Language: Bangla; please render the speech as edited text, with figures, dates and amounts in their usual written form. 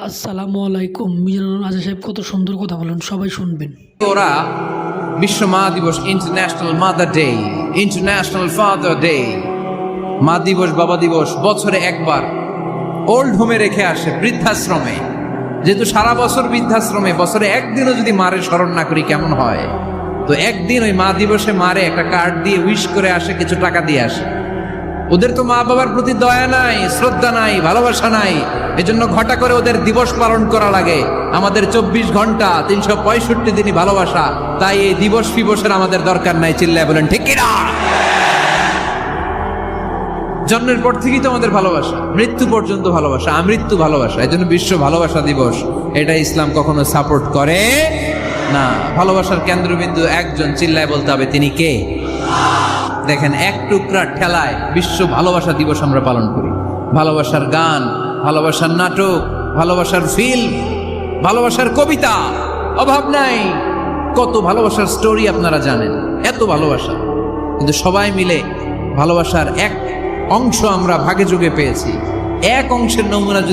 আসসালামু আলাইকুম। মিজানুর রাজা সাহেব কত সুন্দর কথা বলেন, সবাই শুনবেন। ওরা বিশ্ব মা দিবস, international mother day, international father day, মা দিবস, বাবা দিবস বছরে একবার ওল্ড হোমে রেখে আসে, বৃদ্ধাশ্রমে। যেহেতু সারা বছর বৃদ্ধাশ্রমে, বছরে একদিনও যদি মারে স্মরণ না করি কেমন হয়? তো একদিন ওই মা দিবসে মারে একটা কার্ড দিয়ে উইশ করে আসে, কিছু টাকা দিয়ে আসে। ওদের তো মা বাবার প্রতি দয়া নাই, শ্রদ্ধা নাই, ভালোবাসা নাই, এজন্য ঘটা করে ওদের দিবস পালন করা লাগে। আমাদের 24 ঘন্টা 365 দিনই ভালোবাসা, তাই এই দিবস ফিবসের আমাদের দরকার নাই। চিল্লায় বলেন ঠিক কিনা? জন্মের পর থেকেই তো আমাদের ভালোবাসা, মৃত্যু পর্যন্ত ভালোবাসা, আমৃত্যু ভালোবাসা। এই জন্য বিশ্ব ভালোবাসা দিবস, এটা ইসলাম কখনো সাপোর্ট করে না। ভালোবাসার কেন্দ্রবিন্দু একজন, চিল্লায় বলতে হবে তিনি কে? দেখেন, এক টুকরা ঠেলায় বিশ্ব ভালোবাসা দিবস আমরা পালন করি। ভালোবাসার গান, ভালোবাসার নাটক, ভালোবাসার ফিল্ম, ভালোবাসার কবিতা, অভাব নাই। কত ভালোবাসার স্টোরি আপনারা জানেন, এত ভালোবাসা। কিন্তু সবাই মিলে ভালোবাসার এক অংশ আমরা ভাগে যোগে পেয়েছি। এক অংশের নমুনা